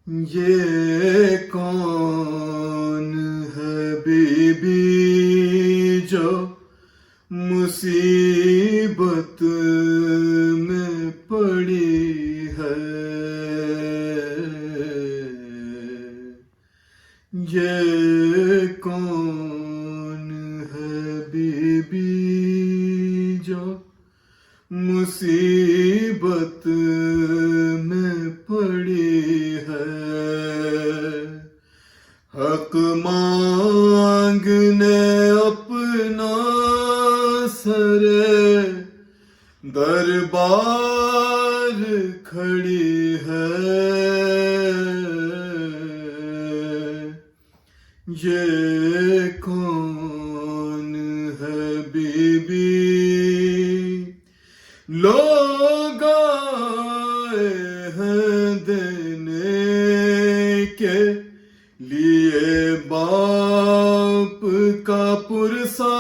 یہ کون ہے بی بی جو مصیبت میں پڑی ہے؟ یہ کون ہے بی بی جو مصیبت میں پڑی ہے؟ حق مانگنے اپنا سر دربار کھڑی ہے۔ یہ کون ہے بی بی لوگ آئے ہیں دینے کے لیے باپ کا پرسہ،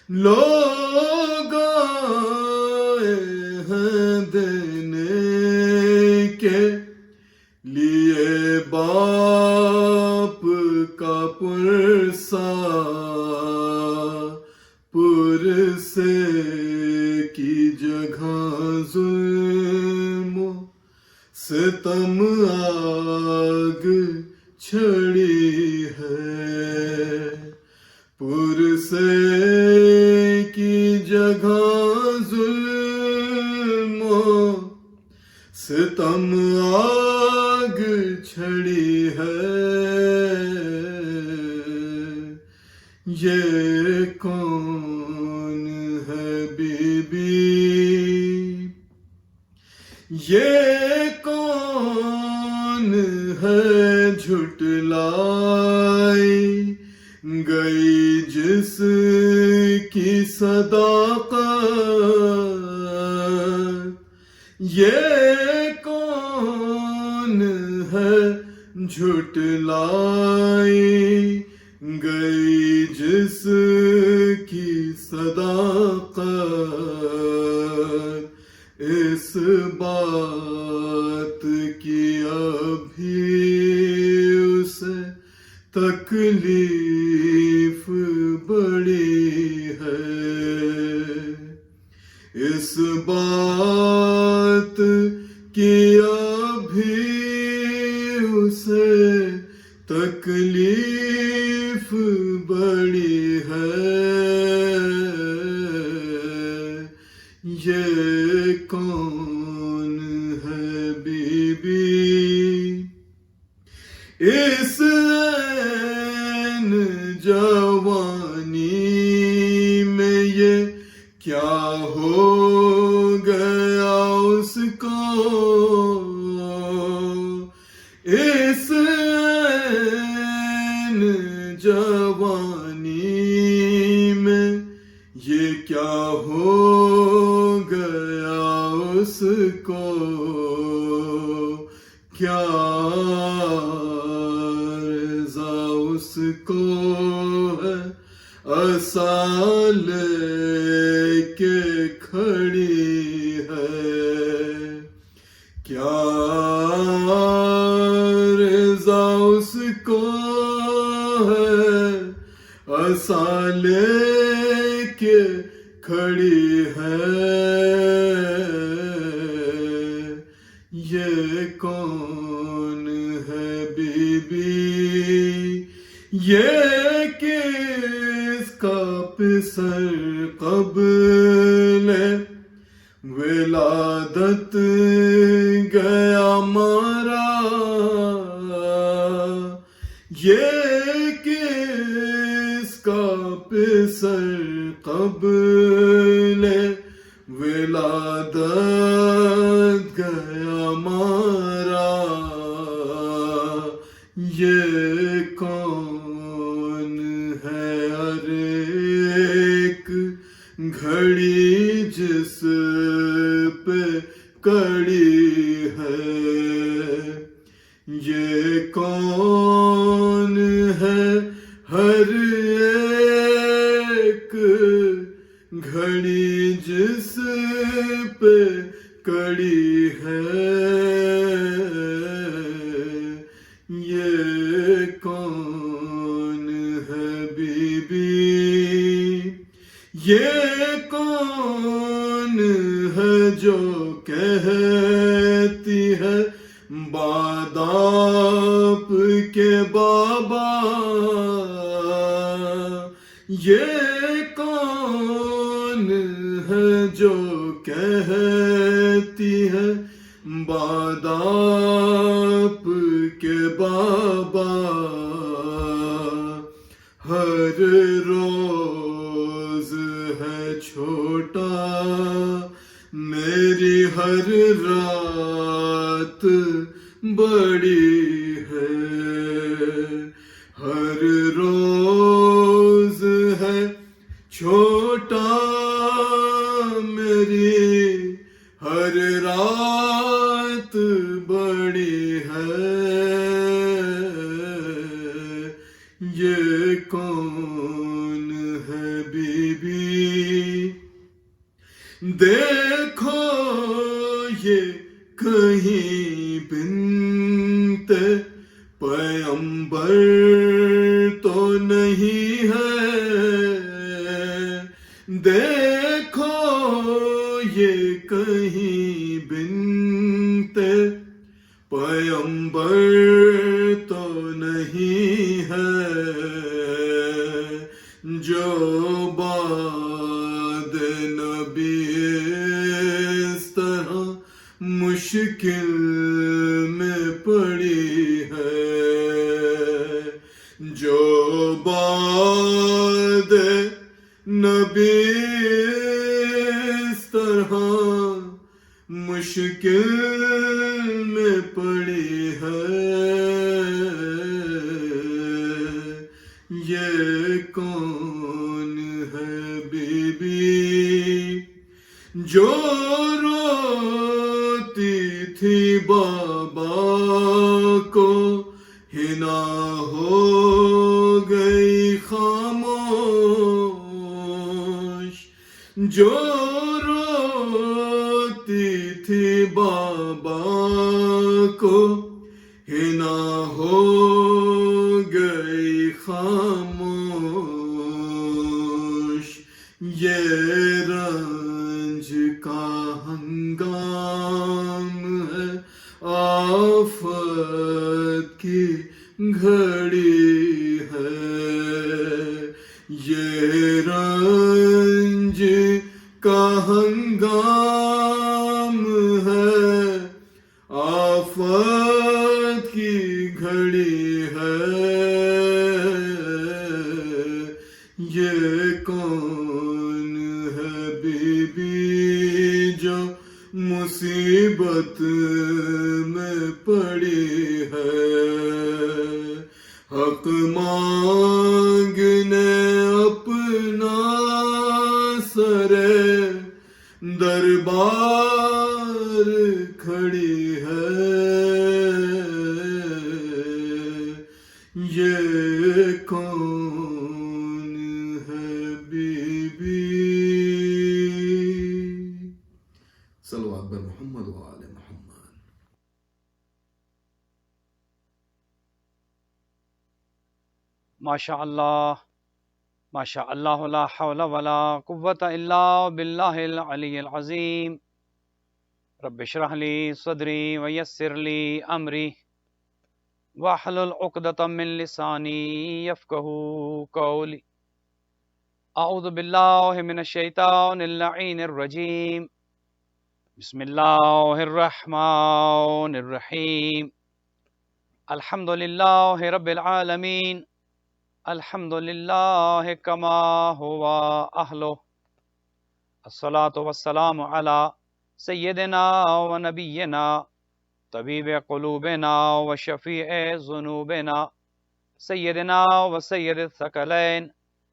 لوگ آئے ہیں دینے کے لیے باپ کا پرسہ، پرسے کی جگہ ظلم و ستم آگ چھڑی ہے۔ پرسے کی جگہ ظلم و ستم آگ چھڑی ہے۔ یہ کون ہے بی بی؟ یہ کون ہے جھٹلائی گئی جس کی صداقت؟ یہ کون ہے جھٹلائی گئی جس کی صداقت؟ اس بات کی ابھی اسے تکلیف بڑی ہے۔ اس بات کی ابھی اسے تکلیف بڑی ہے۔ یہ کون ہے بی بی؟ اس عین جوانی میں یہ کیا ہو گیا اس کو؟ اس عین جوانی میں یہ کیا ہو گیا اس کو؟ کیا رضا اس کو ہے عصا لے کے کھڑی ہے؟ کیا رضا اس کو ہے عصا لے کے کھڑی ہے؟ یہ کون ہے بی بی؟ یہ کس کا پسر قبل ولادت گیا مارا؟ یہ کس کا پسر قبل ولادت گیا مارا؟ یہ کون ہے ہر ایک گھڑی جس پہ کڑی ہے؟ یہ کون ہے ہر ایک گھڑی جس پہ کڑی ہے؟ یہ کون ہے جو کہتی ہے باداپ کے بابا؟ یہ کون ہے جو کہتی ہے باداپ کے بابا؟ ہر روز ہے چھوٹا، میری ہر رات بڑی ہے. ہر روز ہے چھوٹا، میری ہر رات بڑی ہے. یہ کون ہے بی بی؟ دیکھو یہ کہیں بنت پیغمبر تو نہیں ہے. دیکھو یہ کہیں بنت پیغمبر تو نہیں ہے، جو بعد نبی اس طرح مشکل میں پڑی ہے. جو بعد نبی اس طرح مشکل میں پڑی ہے. یہ کون ہے بی بی جو روتی تھی بابا کو ہنا ہو گئی خاموش؟ جو روتی تھی بابا کو ہنا ہو گئی خاموش. یہ رنج کا ہنگام ہے، آفت کی گھڑی ہے. یہ رنج کا ہنگام ہے، آفت کی گھڑی ہے. یہ کون ہے بی بی جو مصیبت میں پڑی ہے؟ حق مانگنے اپنا سر دربار کھڑی ہے. یہ کون ہے بی بی؟ صلوات بر محمد و آل محمد. ماشاء اللہ ماشاء اللہ، لا حول ولا قوة الا باللہ العلی العظیم. رب اشرح لی صدری ویسر لی امری واحلل عقدۃ من لسانی یفقہوا قولی. اعوذ باللہ من الشیطان اللعین الرجیم. بسم اللہ الرحمن الرحیم. الحمد للہ رب العالمین. الحمد للہ کما ہوا اہلہ. الصلاۃ والسلام علی سیدنا و نبینا طبیب قلوبنا و شفیع ذنوبنا سیدنا و سید الثقلین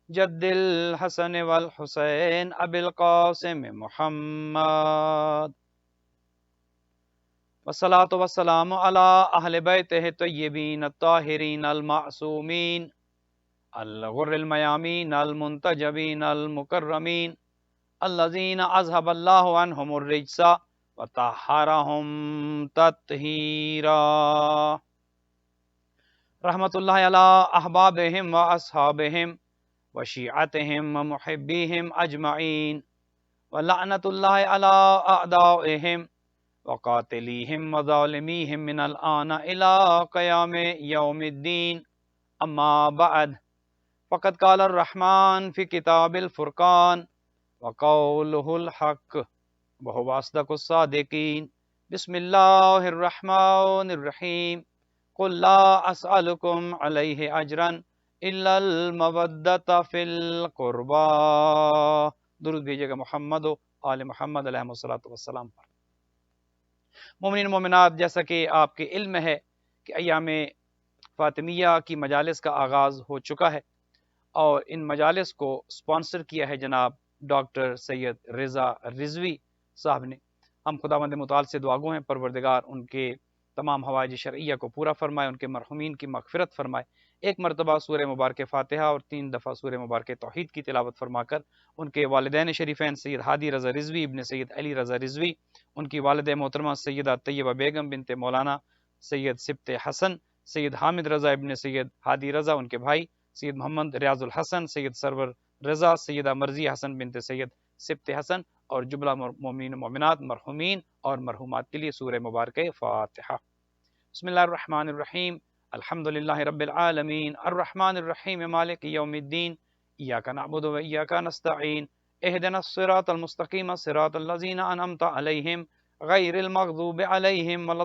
جد الحسن والحسین ابی القاسم محمد. والصلاۃ والسلام علی اہل بیتہ الطیبین الطاہرین المعصومین الغر المیامین المنتجبین المکرمین الذین اذهب اللہ عنہم الرجس وطہرہم تطہیرا. رحمت اللہ علی احبابہم و اصحابہم وشيعتهم ومحبيهم أجمعين ولعنة الله على أعدائهم وقاتليهم وظالميهم من الآن إلى قيام يوم الدين أما بعد فقد قال الرحمن في كتاب الفرقان وقوله الحق وهو أصدق الصادقين بسم الله الرحمن الرحيم قل لا أسألكم عليه أجرا إلا المودة في القربى. درود بھیجیے گا محمد و آل محمد علیہ السلام پر. مومنین مومنات، جیسا کہ آپ کے علم ہے کہ ایام فاطمیہ کی مجالس کا آغاز ہو چکا ہے، اور ان مجالس کو سپانسر کیا ہے جناب ڈاکٹر سید رضا رضوی صاحب نے. ہم خداوند متعال سے دعاگو ہیں پروردگار ان کے تمام حوائج شرعیہ کو پورا فرمائے، ان کے مرحومین کی مغفرت فرمائے. ایک مرتبہ سورہ مبارک فاتحہ اور 3 دفعہ سورہ مبارک توحید کی تلاوت فرما کر ان کے والدین شریفین سید ہادی رضا رضوی ابن سید علی رضا رضوی، ان کی والد محترمہ سیدہ طیبہ بیگم بنت مولانا سید سبت حسن، سید حامد رضا ابن سید ہادی رضا، ان کے بھائی سید محمد ریاض الحسن، سید سرور رضا، سیدہ مرضی حسن بنت سید سبت حسن، اور جملہ مومنین و مومنات مرحومین اور مرحومات کے لیے سورہ مبارک فاتحہ. بسم اللہ الرحمن الرحیم. الحمد للہ رب العالمین الرحمن الرحیم مالک یوم الدین ایاک نعبد و ایاک نستعین اہدنا الصراط المستقیم صراط الذین انعمت علیہم غیر المغضوب علیہم ولا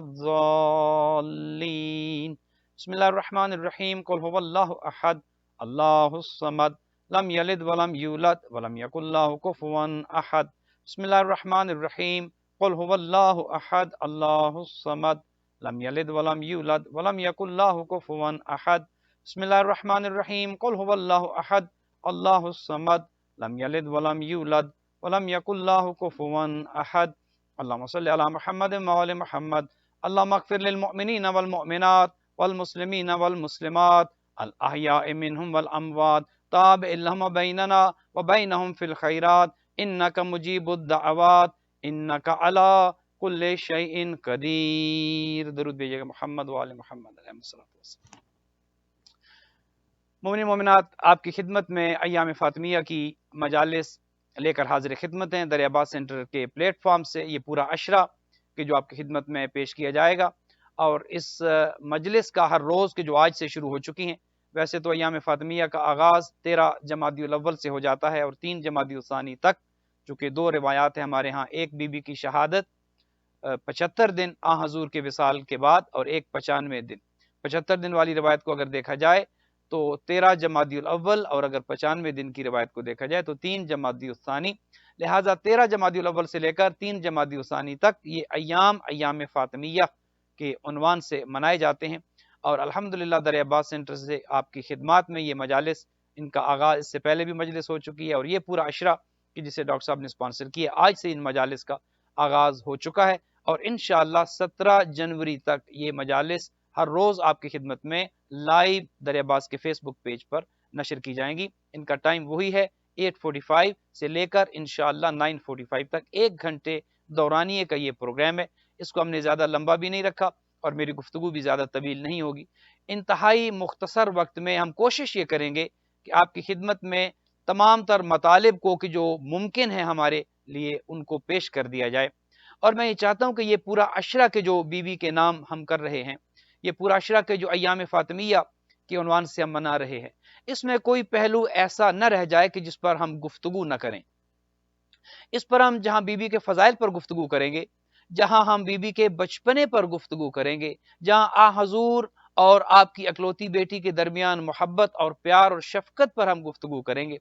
الضالین. بسم اللہ الرحمن الرحیم قل هو اللہ احد اللہ الصمد لم یلد ولم یولد ولم یکن له کفوا احد. بسم اللہ الرحمن الرحیم قل هو اللہ احد اللہ الصمد لم یلد ولم یولد ولم یکن له کفوا احد. بسم اللہ الرحمن الرحیم قل هو اللہ احد اللہ الصمد لم یلد ولم یولد ولم یکن له کفوا احد. اللہم صلی علی محمد وعلی محمد. اللہم اغفر للمؤمنین والمؤمنات والمسلمین والمسلمات الاحیاء منهم والاموات تابع لهم بیننا وبینهم فی الخیرات انک مجیب الدعوات انک علی کل شیء قدیر. درود بھیجیے گا محمد وآل محمد علیہ السلام. مومنین مومنات، آپ کی خدمت میں ایام فاطمیہ کی مجالس لے کر حاضر خدمت ہیں دریا باز سینٹر کے پلیٹ فارم سے. یہ پورا عشرہ کہ جو آپ کی خدمت میں پیش کیا جائے گا، اور اس مجلس کا ہر روز کے جو آج سے شروع ہو چکی ہیں. ویسے تو ایام فاطمیہ کا آغاز 13 جمادی الاول سے ہو جاتا ہے اور 3 جمادی الثانی تک، چونکہ 2 روایات ہیں ہمارے ہاں. ایک بی بی کی شہادت 75 دن آن حضور کے وصال کے بعد، اور ایک 95 دن. 75 دن والی روایت کو اگر دیکھا جائے تو 13 جمادی الاول، اور اگر 95 دن کی روایت کو دیکھا جائے تو 3 جمادی الثانی. لہٰذا 13 جمادی الاول سے لے کر 3 جمادی الثانی تک یہ ایام فاطمیہ کے عنوان سے منائے جاتے ہیں. اور الحمدللہ دریا باز سینٹر سے آپ کی خدمات میں یہ مجالس، ان کا آغاز اس سے پہلے بھی مجلس ہو چکی ہے، اور یہ پورا عشرہ کہ جسے ڈاکٹر صاحب نے اسپانسر کیا، آج سے ان مجالس کا آغاز ہو چکا ہے. اور انشاءاللہ 17 جنوری تک یہ مجالس ہر روز آپ کی خدمت میں لائیو دریا باز کے فیس بک پیج پر نشر کی جائیں گی. ان کا ٹائم وہی ہے 8:45 سے لے کر انشاءاللہ 9:45 تک. 1 گھنٹے دورانیے کا یہ پروگرام ہے. اس کو ہم نے زیادہ لمبا بھی نہیں رکھا اور میری گفتگو بھی زیادہ طویل نہیں ہوگی. انتہائی مختصر وقت میں ہم کوشش یہ کریں گے کہ آپ کی خدمت میں تمام تر مطالب کو کہ جو ممکن ہے ہمارے لیے ان کو پیش کر دیا جائے. اور میں یہ چاہتا ہوں کہ یہ پورا عشرہ کے جو بی بی کے نام ہم کر رہے ہیں، یہ پورا عشرہ کے جو ایام فاطمیہ کے عنوان سے ہم منا رہے ہیں، اس میں کوئی پہلو ایسا نہ رہ جائے کہ جس پر ہم گفتگو نہ کریں. اس پر ہم جہاں بی بی کے فضائل پر گفتگو کریں گے، جہاں ہم بی بی کے بچپنے پر گفتگو کریں گے، جہاں آ حضور اور آپ کی اکلوتی بیٹی کے درمیان محبت اور پیار اور شفقت پر ہم گفتگو کریں گے،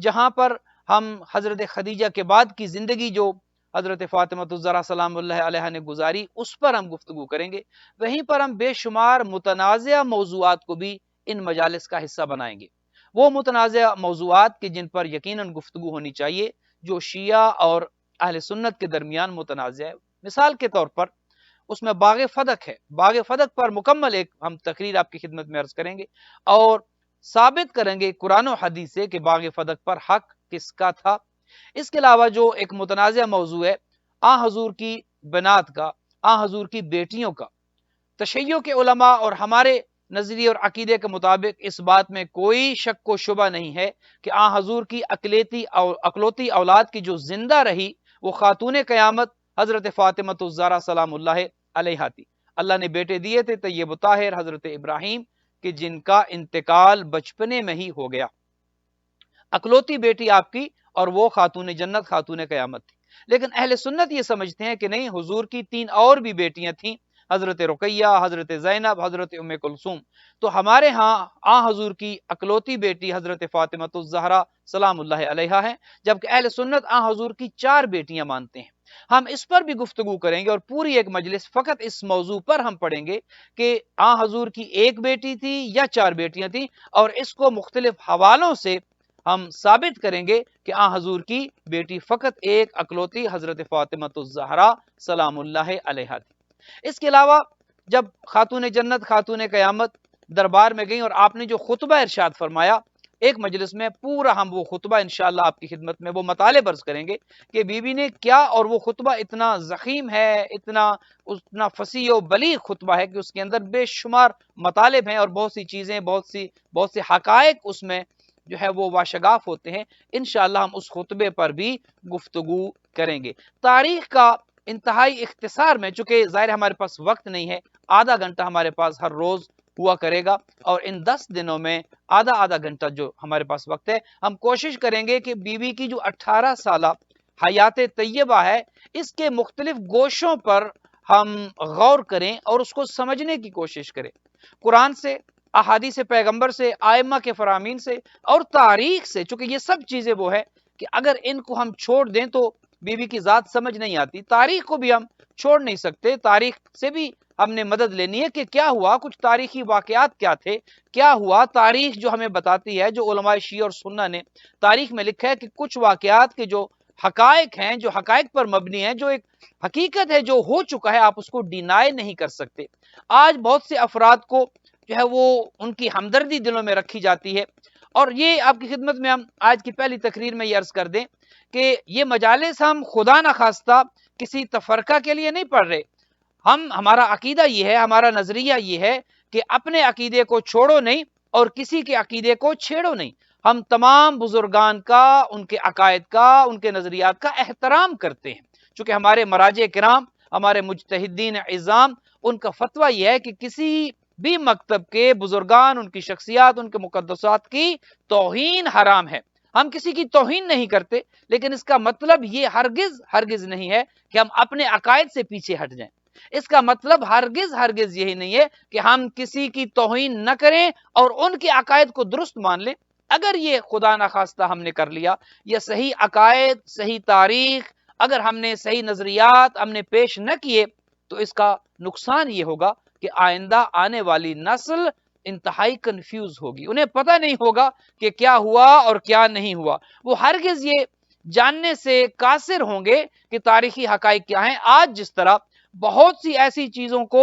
جہاں پر ہم حضرت خدیجہ کے بعد کی زندگی جو حضرت فاطمہ الزہرا سلام اللہ علیہ نے گزاری، اس پر ہم گفتگو کریں گے، وہیں پر ہم بے شمار متنازع موضوعات کو بھی ان مجالس کا حصہ بنائیں گے. وہ متنازع موضوعات کہ جن پر یقیناً گفتگو ہونی چاہیے، جو شیعہ اور اہل سنت کے درمیان متنازع ہے. مثال کے طور پر اس میں باغ فدق ہے. باغ فدق پر مکمل ایک ہم تقریر آپ کی خدمت میں عرض کریں گے اور ثابت کریں گے قرآن و حدیث سے کہ باغ فدق پر حق کس کا تھا. اس کے علاوہ جو ایک متنازع موضوع ہے آن حضور کی بنات کا، آن حضور کی بیٹیوں کا، تشیع کے علماء اور ہمارے نظریے اور عقیدے کے مطابق اس بات میں کوئی شک و شبہ نہیں ہے کہ آن حضور کی اکلوتی اولاد کی جو زندہ رہی وہ خاتون قیامت حضرت فاطمہ الزہرا سلام اللہ علیہا تھی۔ اللہ نے بیٹے دیے تھے طیب طاہر حضرت ابراہیم کہ جن کا انتقال بچپنے میں ہی ہو گیا، اکلوتی بیٹی آپ کی، اور وہ خاتون جنت خاتون قیامت تھی۔ لیکن اہل سنت یہ سمجھتے ہیں کہ نہیں، حضور کی 3 اور بھی بیٹیاں تھیں، حضرت رقیہ، حضرت زینب، حضرت ام کلثوم۔ تو ہمارے ہاں حضور کی اکلوتی بیٹی حضرت فاطمہ الزہرا سلام اللہ علیہا ہے، جبکہ اہل سنت حضور کی 4 بیٹیاں مانتے ہیں۔ ہم اس پر بھی گفتگو کریں گے اور پوری ایک مجلس فقط اس موضوع پر ہم پڑھیں گے کہ حضور کی 1 بیٹی تھی یا 4 بیٹیاں تھیں، اور اس کو مختلف حوالوں سے ہم ثابت کریں گے کہ حضور کی بیٹی فقط ایک اکلوتی حضرت فاطمہ الزہرا سلام اللہ علیہا تھی۔ اس کے علاوہ جب خاتون جنت خاتون قیامت دربار میں گئیں اور آپ نے جو خطبہ ارشاد فرمایا، ایک مجلس میں پورا ہم وہ خطبہ انشاءاللہ آپ کی خدمت میں وہ مطالب عرض کریں گے کہ بی بی نے کیا، اور وہ خطبہ اتنا ضخیم ہے، اتنا فصیح و بلیغ خطبہ ہے کہ اس کے اندر بے شمار مطالب ہیں اور بہت سی چیزیں، بہت سے حقائق اس میں جو ہے وہ واشگاف ہوتے ہیں۔ انشاءاللہ ہم اس خطبے پر بھی گفتگو کریں گے۔ تاریخ کا انتہائی اختصار میں، چونکہ ظاہر ہمارے پاس وقت نہیں ہے، آدھا گھنٹہ ہمارے پاس ہر روز ہوا کرے گا، اور ان 10 دنوں میں آدھا گھنٹہ جو ہمارے پاس وقت ہے، ہم کوشش کریں گے کہ بی بی کی جو 18 سالہ حیات طیبہ ہے، اس کے مختلف گوشوں پر ہم غور کریں اور اس کو سمجھنے کی کوشش کریں، قرآن سے، احادیث پیغمبر سے، ائمہ کے فرامین سے اور تاریخ سے، چونکہ یہ سب چیزیں وہ ہے کہ اگر ان کو ہم چھوڑ دیں تو بی بی کی ذات سمجھ نہیں آتی۔ تاریخ کو بھی ہم چھوڑ نہیں سکتے، تاریخ سے بھی ہم نے مدد لینی ہے کہ کیا ہوا، کچھ تاریخی واقعات کیا تھے، کیا ہوا۔ تاریخ جو ہمیں بتاتی ہے، جو علماء شیعہ اور سنہ نے تاریخ میں لکھا ہے کہ کچھ واقعات کے جو حقائق ہیں، جو حقائق پر مبنی ہیں، جو ایک حقیقت ہے، جو ہو چکا ہے، آپ اس کو ڈینائی نہیں کر سکتے۔ آج بہت سے افراد کو جو ہے وہ ان کی ہمدردی دلوں میں رکھی جاتی ہے، اور یہ آپ کی خدمت میں ہم آج کی پہلی تقریر میں یہ عرض کر دیں کہ یہ مجالس ہم خدا نخواستہ کسی تفرقہ کے لیے نہیں پڑھ رہے۔ ہمارا عقیدہ یہ ہے، ہمارا نظریہ یہ ہے کہ اپنے عقیدے کو چھوڑو نہیں اور کسی کے عقیدے کو چھیڑو نہیں۔ ہم تمام بزرگان کا، ان کے عقائد کا، ان کے نظریات کا احترام کرتے ہیں، چونکہ ہمارے مراجع کرام، ہمارے مجتہدین عظام، ان کا فتویٰ یہ ہے کہ کسی بھی مکتب کے بزرگان، ان کی شخصیات، ان کے مقدسات کی توہین حرام ہے۔ ہم کسی کی توہین نہیں کرتے، لیکن اس کا مطلب یہ ہرگز نہیں ہے کہ ہم اپنے عقائد سے پیچھے ہٹ جائیں۔ اس کا مطلب ہرگز یہی نہیں ہے کہ ہم کسی کی توہین نہ کریں اور ان کے عقائد کو درست مان لیں۔ اگر یہ خدا نخواستہ ہم نے کر لیا، یا صحیح عقائد، صحیح تاریخ، اگر ہم نے صحیح نظریات ہم نے پیش نہ کیے، تو اس کا نقصان یہ ہوگا کہ آئندہ آنے والی نسل انتہائی کنفیوز ہوگی، انہیں پتہ نہیں ہوگا کہ کیا ہوا اور کیا نہیں ہوا۔ وہ ہرگز یہ جاننے سے قاصر ہوں گے کہ تاریخی حقائق کیا ہیں۔ آج جس طرح بہت سی ایسی چیزوں کو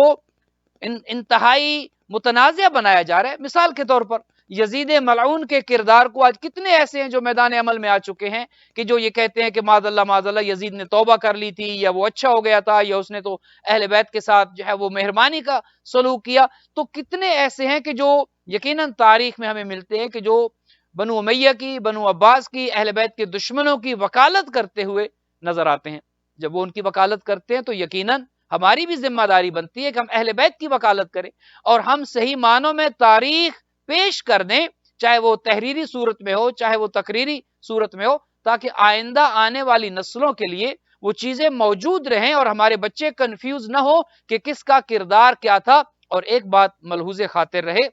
انتہائی متنازع بنایا جا رہا ہے، مثال کے طور پر یزید ملعون کے کردار کو آج کتنے ایسے ہیں جو میدان عمل میں آ چکے ہیں کہ جو یہ کہتے ہیں کہ معاذ اللہ یزید نے توبہ کر لی تھی، یا وہ اچھا ہو گیا تھا، یا اس نے تو اہل بیت کے ساتھ جو ہے وہ مہربانی کا سلوک کیا۔ تو کتنے ایسے ہیں کہ جو یقیناً تاریخ میں ہمیں ملتے ہیں کہ جو بنو امیہ کی، بنو عباس کی، اہل بیت کے دشمنوں کی وکالت کرتے ہوئے نظر آتے ہیں۔ جب وہ ان کی وکالت کرتے ہیں تو یقیناً ہماری بھی ذمہ داری بنتی ہے کہ ہم اہل بیت کی وکالت کریں اور ہم صحیح معنوں میں تاریخ پیش کر دیں، چاہے وہ تحریری صورت میں ہو، چاہے وہ تقریری صورت میں ہو، تاکہ آئندہ آنے والی نسلوں کے لیے وہ چیزیں موجود رہیں اور ہمارے بچے کنفیوز نہ ہو کہ کس کا کردار کیا تھا۔ اور ایک بات ملحوظ خاطر رہے،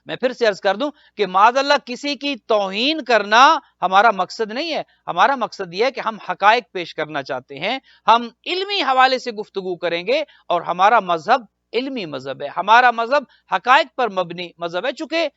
میں پھر سے عرض کر دوں کہ معاذ اللہ کسی کی توہین کرنا ہمارا مقصد نہیں ہے۔ ہمارا مقصد یہ ہے کہ ہم حقائق پیش کرنا چاہتے ہیں، ہم علمی حوالے سے گفتگو کریں گے، اور ہمارا مذہب علمی مذہب ہے، ہمارا مذہب حقائق پر مبنی مذہب ہے۔ چونکہ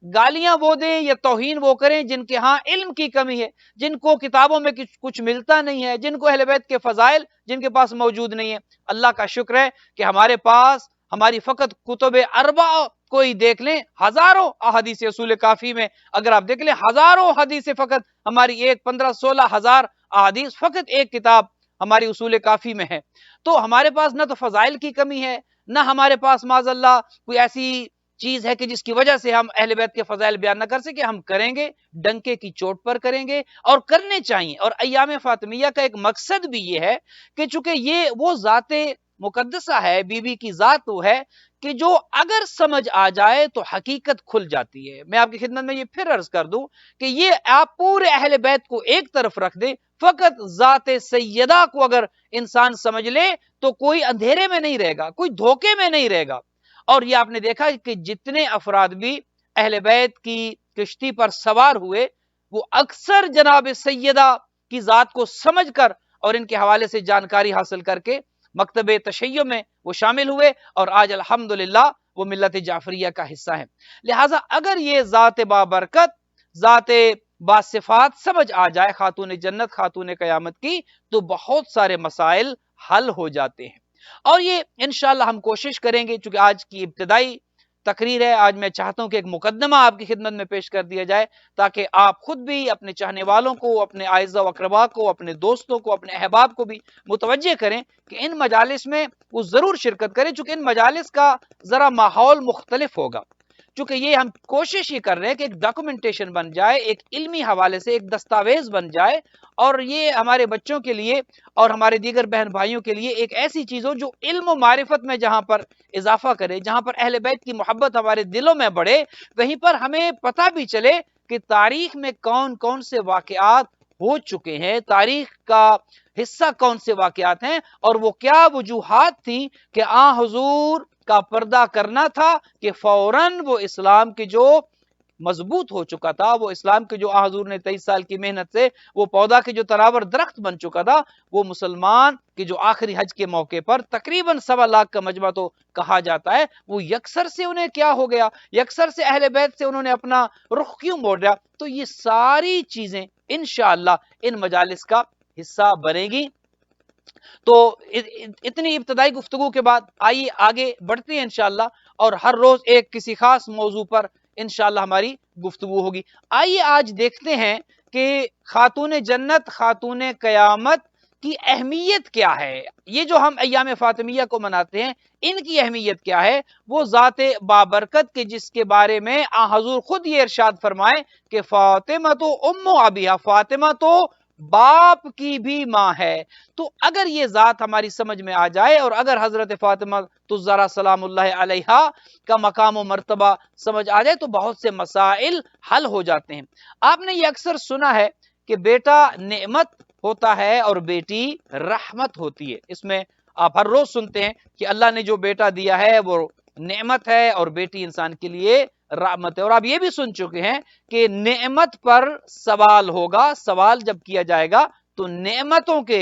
گالیاں وہ دیں یا توہین وہ کریں جن کے ہاں علم کی کمی ہے، جن کو کتابوں میں کچھ ملتا نہیں ہے، جن کو اہل بیت کے فضائل جن کے پاس موجود نہیں ہے۔ اللہ کا شکر ہے کہ ہمارے پاس ہماری فقط کتب اربع کوئی دیکھ لیں، ہزاروں احادیث اصول کافی میں اگر آپ دیکھ لیں، ہزاروں حدیث، فقط ہماری 15-16 ہزار احادیث فقط ایک کتاب ہماری اصول کافی میں ہے۔ تو ہمارے پاس نہ تو فضائل کی کمی ہے، نہ ہمارے پاس معاذ اللہ کوئی ایسی چیز ہے کہ جس کی وجہ سے ہم اہل بیت کے فضائل بیان نہ کر سکے، ہم کریں گے، ڈنکے کی چوٹ پر کریں گے، اور کرنے چاہیے۔ اور ایام فاطمیہ کا ایک مقصد بھی یہ ہے کہ چونکہ یہ وہ ذات مقدسہ ہے، بی بی کی ذات وہ ہے کہ جو اگر سمجھ آ جائے تو حقیقت کھل جاتی ہے۔ میں آپ کی خدمت میں یہ پھر عرض کر دوں کہ یہ آپ پورے اہل بیت کو ایک طرف رکھ دیں، فقط ذات سیدہ کو اگر انسان سمجھ لے تو کوئی اندھیرے میں نہیں رہے گا، کوئی دھوکے میں نہیں رہے گا۔ اور یہ آپ نے دیکھا کہ جتنے افراد بھی اہل بیت کی کشتی پر سوار ہوئے، وہ اکثر جناب سیدہ کی ذات کو سمجھ کر اور ان کے حوالے سے جانکاری حاصل کر کے مکتب تشیع میں وہ شامل ہوئے، اور آج الحمدللہ وہ ملت جعفریہ کا حصہ ہیں۔ لہٰذا اگر یہ ذات بابرکت، ذات باصفات سمجھ آ جائے خاتون جنت، خاتون قیامت کی، تو بہت سارے مسائل حل ہو جاتے ہیں۔ اور یہ انشاءاللہ ہم کوشش کریں گے، چونکہ آج کی ابتدائی تقریر ہے، آج میں چاہتا ہوں کہ ایک مقدمہ آپ کی خدمت میں پیش کر دیا جائے، تاکہ آپ خود بھی اپنے چاہنے والوں کو، اپنے اعزہ و اقربا کو، اپنے دوستوں کو، اپنے احباب کو بھی متوجہ کریں کہ ان مجالس میں وہ ضرور شرکت کریں، چونکہ ان مجالس کا ذرا ماحول مختلف ہوگا۔ چونکہ یہ ہم کوشش یہ کر رہے ہیں کہ ایک ڈاکومنٹیشن بن جائے، ایک علمی حوالے سے ایک دستاویز بن جائے، اور یہ ہمارے بچوں کے لیے اور ہمارے دیگر بہن بھائیوں کے لیے ایک ایسی چیز ہو جو علم و معرفت میں جہاں پر اضافہ کرے، جہاں پر اہل بیت کی محبت ہمارے دلوں میں بڑھے، وہیں پر ہمیں پتہ بھی چلے کہ تاریخ میں کون کون سے واقعات ہو چکے ہیں، تاریخ کا حصہ کون سے واقعات ہیں، اور وہ کیا وجوہات تھیں کہ حضور کا پردہ کرنا تھا کہ فوراً وہ اسلام کے جو مضبوط ہو چکا تھا، وہ اسلام کے جو حضور نے 23 سال کی محنت سے وہ پودا کے جو تناور درخت بن چکا تھا، وہ مسلمان کے جو آخری حج کے موقع پر تقریباً 1.25 لاکھ کا مجمع تو کہا جاتا ہے، وہ یکسر سے انہیں کیا ہو گیا، یکسر سے اہل بیت سے انہوں نے اپنا رخ کیوں موڑ دیا۔ تو یہ ساری چیزیں انشاءاللہ ان مجالس کا حصہ بنے گی۔ تو اتنی ابتدائی گفتگو کے بعد آئیے آگے بڑھتے ہیں انشاءاللہ، اور ہر روز ایک کسی خاص موضوع پر انشاءاللہ ہماری گفتگو ہوگی۔ آئیے آج دیکھتے ہیں کہ خاتون جنت، خاتون قیامت کی اہمیت کیا ہے۔ یہ جو ہم ایام فاطمیہ کو مناتے ہیں، ان کی اہمیت کیا ہے؟ وہ ذات بابرکت کے جس کے بارے میں حضور خود یہ ارشاد فرمائے کہ فاطمہ تو ام ابیہا، فاطمہ تو باپ کی بھی ماں ہے۔ تو اگر یہ ذات ہماری سمجھ میں آ جائے، اور اگر حضرت فاطمہ الزہرا سلام اللہ علیہا کا مقام و مرتبہ سمجھ آ جائے، تو بہت سے مسائل حل ہو جاتے ہیں۔ آپ نے یہ اکثر سنا ہے کہ بیٹا نعمت ہوتا ہے اور بیٹی رحمت ہوتی ہے۔ اس میں آپ ہر روز سنتے ہیں کہ اللہ نے جو بیٹا دیا ہے وہ نعمت ہے، اور بیٹی انسان کے لیے رحمت ہے۔ اور آپ یہ بھی سن چکے ہیں کہ نعمت پر سوال ہوگا، سوال جب کیا جائے گا تو نعمتوں کے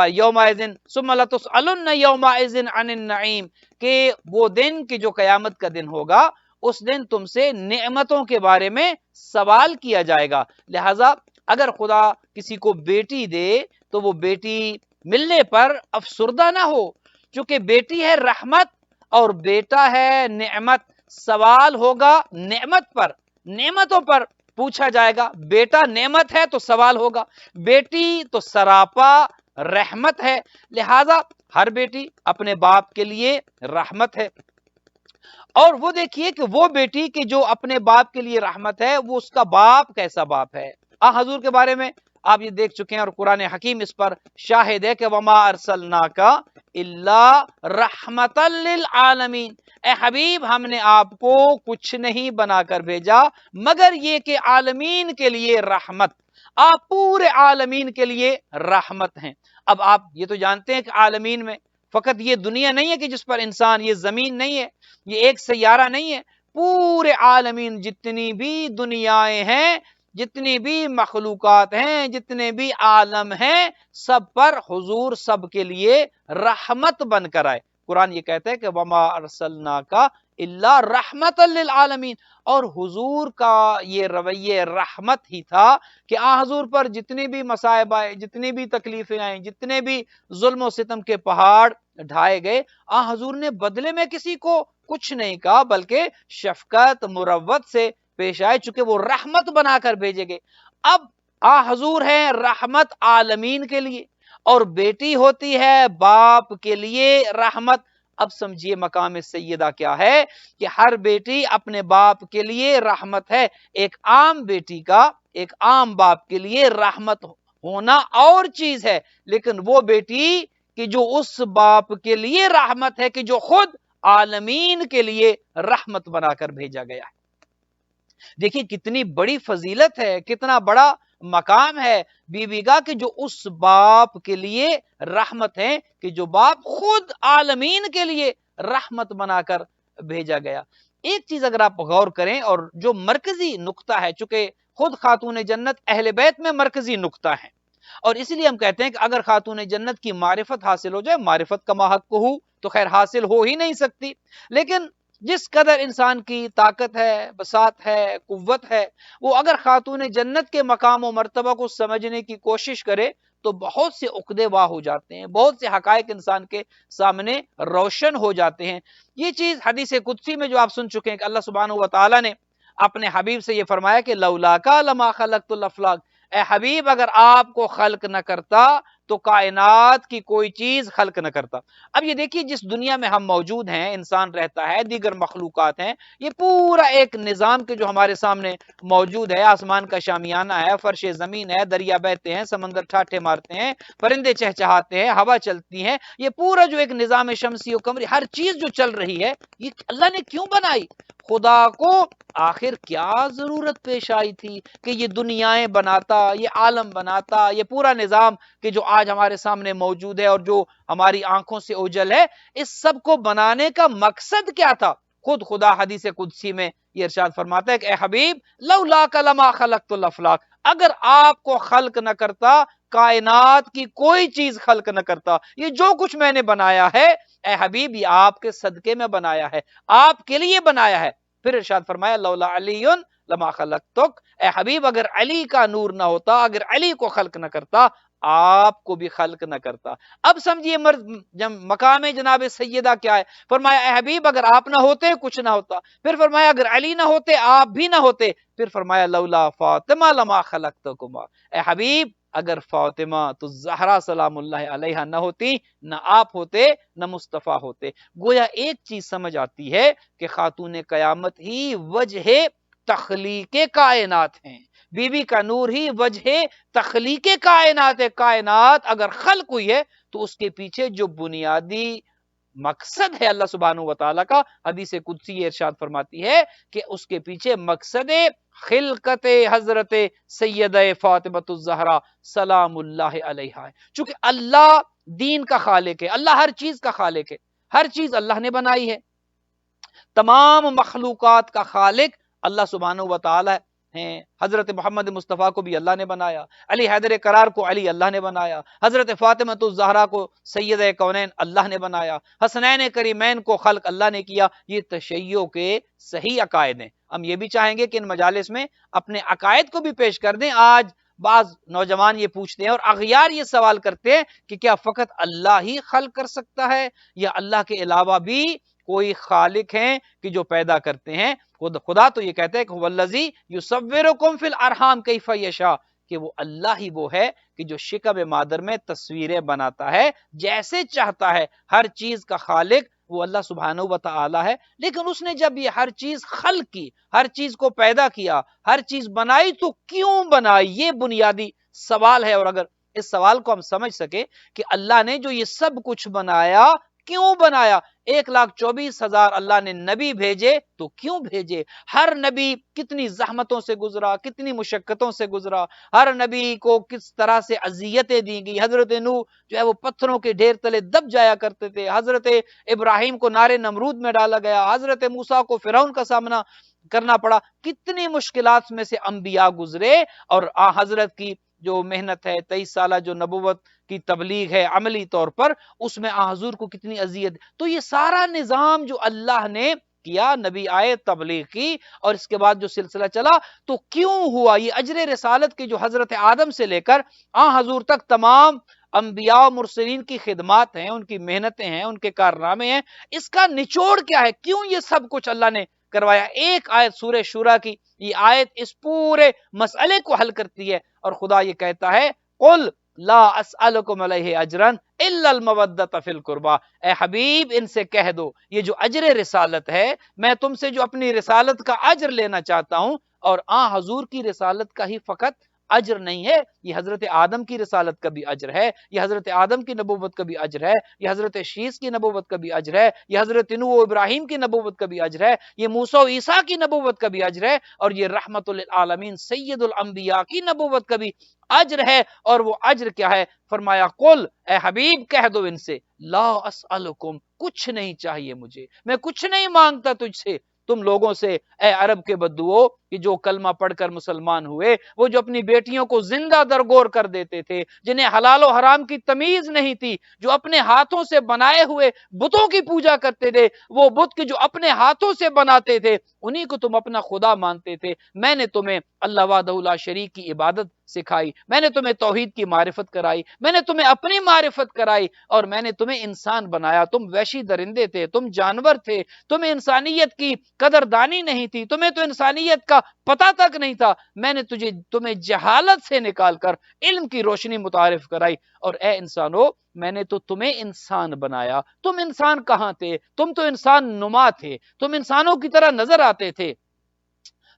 یومئذ ثم لتسألن یومئذ عن النعیم، کہ وہ دن کہ جو قیامت کا دن ہوگا، اس دن تم سے نعمتوں کے بارے میں سوال کیا جائے گا۔ لہٰذا اگر خدا کسی کو بیٹی دے تو وہ بیٹی ملنے پر افسردہ نہ ہو، چونکہ بیٹی ہے رحمت اور بیٹا ہے نعمت۔ سوال ہوگا نعمت پر، نعمتوں پر پوچھا جائے گا۔ بیٹا نعمت ہے تو سوال ہوگا، بیٹی تو سراپا رحمت ہے۔ لہذا ہر بیٹی اپنے باپ کے لیے رحمت ہے۔ اور وہ دیکھیے کہ وہ بیٹی کہ جو اپنے باپ کے لیے رحمت ہے، وہ اس کا باپ کیسا باپ ہے۔ حضور کے بارے میں آپ یہ دیکھ چکے ہیں، اور قرآن حکیم اس پر شاہد ہے کہ وما ارسلناک الا رحمتا للعالمین، اے حبیب ہم نے آپ کو کچھ نہیں بنا کر بھیجا مگر یہ کہ عالمین کے لیے رحمت، آپ پورے عالمین کے لیے رحمت ہیں۔ اب آپ یہ تو جانتے ہیں کہ عالمین میں فقط یہ دنیا نہیں ہے کہ جس پر انسان، یہ زمین نہیں ہے، یہ ایک سیارہ نہیں ہے، پورے عالمین جتنی بھی دنیایں ہیں، جتنی بھی مخلوقات ہیں، جتنے بھی عالم ہیں، سب پر حضور سب کے لیے رحمت بن کر آئے۔ قرآن یہ کہتا ہے کہ وما ارسلناک الا رحمتا للعالمین، اور حضور کا یہ رویہ رحمت ہی تھا کہ حضور پر جتنی بھی مصائب آئے، جتنی بھی تکلیفیں آئیں، جتنے بھی ظلم و ستم کے پہاڑ ڈھائے گئے، حضور نے بدلے میں کسی کو کچھ نہیں کہا، بلکہ شفقت مروت سے پیش آئے، چونکہ وہ رحمت بنا کر بھیجے گئے۔ اب حضور ہیں رحمت عالمین کے لیے، اور بیٹی ہوتی ہے باپ کے لیے رحمت۔ اب سمجھیے مقام سیدہ کیا ہے کہ ہر بیٹی اپنے باپ کے لیے رحمت ہے. ایک عام بیٹی کا ایک عام باپ کے لیے رحمت ہونا اور چیز ہے، لیکن وہ بیٹی کہ جو اس باپ کے لیے رحمت ہے کہ جو خود عالمین کے لیے رحمت بنا کر بھیجا گیا ہے. دیکھیے کتنی بڑی فضیلت ہے، کتنا بڑا مقام ہے بیوی کا کہ جو اس باپ کے لیے رحمت ہے کہ جو باپ خود عالمین کے لیے رحمت بنا کر بھیجا گیا. ایک چیز اگر آپ غور کریں اور جو مرکزی نقطہ ہے، چونکہ خود خاتون جنت اہل بیت میں مرکزی نقطہ ہے، اور اسی لیے ہم کہتے ہیں کہ اگر خاتون جنت کی معرفت حاصل ہو جائے، معرفت کا محق ہو تو خیر حاصل ہو ہی نہیں سکتی، لیکن جس قدر انسان کی طاقت ہے، بساط ہے، قوت ہے، وہ اگر خاتون جنت کے مقام و مرتبہ کو سمجھنے کی کوشش کرے تو بہت سے عقدے واہ ہو جاتے ہیں، بہت سے حقائق انسان کے سامنے روشن ہو جاتے ہیں. یہ چیز حدیث قدسی میں جو آپ سن چکے ہیں کہ اللہ سبحانہ و تعالیٰ نے اپنے حبیب سے یہ فرمایا کہ لولاکا لما خلقت الافلاق، اے حبیب اگر آپ کو خلق نہ کرتا تو کائنات کی کوئی چیز خلق نہ کرتا. اب یہ دیکھیے جس دنیا میں ہم موجود ہیں، انسان رہتا ہے، دیگر مخلوقات ہیں، یہ پورا ایک نظام کے جو ہمارے سامنے موجود ہے، آسمان کا شامیانہ ہے، فرش زمین ہے، دریا بہتے ہیں، سمندر ٹھاٹھے مارتے ہیں، پرندے چہچہاتے ہیں، ہوا چلتی ہیں، یہ پورا جو ایک نظام شمسی و قمری ہر چیز جو چل رہی ہے، یہ اللہ نے کیوں بنائی؟ خدا کو آخر کیا ضرورت پیش آئی تھی کہ یہ دنیایں بناتا، یہ عالم بناتا، یہ پورا نظام کہ جو آج ہمارے سامنے موجود ہے اور جو ہماری آنکھوں سے اوجھل ہے، اس سب کو بنانے کا مقصد کیا تھا؟ خود خدا حدیث قدسی میں یہ ارشاد فرماتا ہے کہ اے حبیب لولاک لما خلقت الافلاق، اگر آپ کو خلق نہ کرتا کائنات کی کوئی چیز خلق نہ کرتا، یہ جو کچھ میں نے بنایا ہے اے حبیب یہ آپ کے صدقے میں بنایا ہے، آپ کے لیے بنایا ہے. پھر ارشاد فرمایا لولا علی لما خلقتک، اے حبیب اگر علی کا نور نہ ہوتا، اگر علی کو خلق نہ کرتا آپ کو بھی خلق نہ کرتا. اب سمجھیے مقام جناب سیدہ کیا ہے. فرمایا اے حبیب اگر آپ نہ ہوتے کچھ نہ ہوتا، پھر فرمایا اگر علی نہ ہوتے آپ بھی نہ ہوتے، پھر فرمایا لولا فاطمہ لما خلقتکما، اے حبیب اگر فاطمہ تو زہرا سلام اللہ علیہا نہ ہوتی، نہ آپ ہوتے نہ مصطفیٰ ہوتے. گویا ایک چیز سمجھ آتی ہے کہ خاتون قیامت ہی وجہ تخلیق کائنات ہیں، بی بی کا نور ہی وجہ تخلیق کائنات ہے. کائنات اگر خلق ہوئی ہے تو اس کے پیچھے جو بنیادی مقصد ہے اللہ سبحانہ و تعالیٰ کا، حدیث قدسی ارشاد فرماتی ہے کہ اس کے پیچھے مقصد خلقت حضرت سیدہ فاطمہ الزہرا سلام اللہ علیہا ہے. چونکہ اللہ دین کا خالق ہے، اللہ ہر چیز کا خالق ہے، ہر چیز اللہ نے بنائی ہے، تمام مخلوقات کا خالق اللہ سبحانہ و تعالی ہیں. حضرت محمد مصطفیٰ کو بھی اللہ نے بنایا، علی حیدر قرار کو علی اللہ نے بنایا، حضرت فاطمہ الزہرا کو سیدہ کونین اللہ نے بنایا، حسنین کریمین کو خلق اللہ نے کیا. یہ تشیع کے صحیح عقائد ہیں. ہم یہ بھی چاہیں گے کہ ان مجالس میں اپنے عقائد کو بھی پیش کر دیں. آج بعض نوجوان یہ پوچھتے ہیں اور اغیار یہ سوال کرتے ہیں کہ کیا فقط اللہ ہی خلق کر سکتا ہے یا اللہ کے علاوہ بھی کوئی خالق ہیں کہ جو پیدا کرتے ہیں؟ خدا تو یہ کہتا ہے کہ والذی یصورکم فی الارحام کیف یشاء، کہ وہ اللہ ہی وہ ہے کہ جو شکم مادر میں تصویریں بناتا ہے جیسے چاہتا ہے. ہر چیز کا خالق وہ اللہ سبحانہ و تعالی ہے. لیکن اس نے جب یہ ہر چیز خلق کی، ہر چیز کو پیدا کیا، ہر چیز بنائی، تو کیوں بنائی؟ یہ بنیادی سوال ہے. اور اگر اس سوال کو ہم سمجھ سکے کہ اللہ نے جو یہ سب کچھ بنایا کیوں بنایا، 1,24,000 اللہ نے نبی بھیجے تو کیوں بھیجے؟ ہر نبی کتنی زحمتوں سے گزرا، کتنی مشقتوں سے گزرا، ہر نبی کو کس طرح سے اذیتیں دی گئی. حضرت نوح جو ہے وہ پتھروں کے ڈھیر تلے دب جایا کرتے تھے، حضرت ابراہیم کو نار نمرود میں ڈالا گیا، حضرت موسیٰ کو فرعون کا سامنا کرنا پڑا. کتنی مشکلات میں سے انبیاء گزرے، اور حضرت کی جو محنت ہے 23 سالہ جو نبوت کی تبلیغ ہے عملی طور پر، اس میں حضور کو کتنی اذیت. تو یہ سارا نظام جو اللہ نے کیا، نبی آئے تبلیغ کی اور اس کے بعد جو سلسلہ چلا، تو کیوں ہوا؟ یہ اجر رسالت کے جو حضرت آدم سے لے کر حضور تک تمام انبیاء و مرسلین کی خدمات ہیں، ان کی محنتیں ہیں، ان کے کارنامے ہیں، اس کا نچوڑ کیا ہے؟ کیوں یہ سب کچھ اللہ نے کروایا؟ ایک آیت سورہ شورا کی یہ آیت اس پورے مسئلے کو حل کرتی ہے. اور خدا یہ کہتا ہے قل لا اسألکم علیہ اجرن الا المودۃ فی القربہ، اے حبیب ان سے کہہ دو یہ جو اجر رسالت ہے، میں تم سے جو اپنی رسالت کا اجر لینا چاہتا ہوں، اور حضور کی رسالت کا ہی فقط اجر نہیں ہے، یہ حضرت آدم کی رسالت کا بھی اجر ہے، یہ حضرت آدم کی نبوت کا بھی اجر ہے، یہ حضرت شیس کی نبوت کا بھی اجر ہے، یہ حضرت نوح و ابراہیم کی نبوت کا بھی اجر ہے، یہ موسیٰ و عیسیٰ کی نبوت کا بھی اجر ہے، اور یہ رحمت للعالمین سید الانبیاء کی نبوت کا بھی اجر ہے۔ اور وہ اجر کیا ہے؟ فرمایا قل، اے حبیب کہہ دو ان سے، لا اسألکم، کچھ نہیں چاہیے مجھے، میں کچھ نہیں مانگتا تجھ سے، تم لوگوں سے، اے عرب کے بدوؤ کہ جو کلمہ پڑھ کر مسلمان ہوئے، وہ جو اپنی بیٹیوں کو زندہ درگور کر دیتے تھے، جنہیں حلال و حرام کی تمیز نہیں تھی، جو اپنے ہاتھوں سے بنائے ہوئے بتوں کی پوجا کرتے تھے، وہ بت کے جو اپنے ہاتھوں سے بناتے تھے انہی کو تم اپنا خدا مانتے تھے، میں نے تمہیں اللہ وحدہ لا شریک کی عبادت سکھائی، میں نے تمہیں توحید کی معرفت کرائی، میں نے تمہیں اپنی معرفت کرائی، اور میں نے تمہیں انسان بنایا، تم وحشی درندے تھے، تم جانور تھے، تمہیں انسانیت کی قدردانی نہیں تھی، تمہیں تو انسانیت کا پتہ تک نہیں تھا، میں نے تمہیں جہالت سے نکال کر علم کی روشنی متعارف کرائی، اور اے انسانو میں نے تو تمہیں انسان بنایا، تم انسان کہاں تھے؟ تم تو انسان نما تھے، تم انسانوں کی طرح نظر آتے تھے،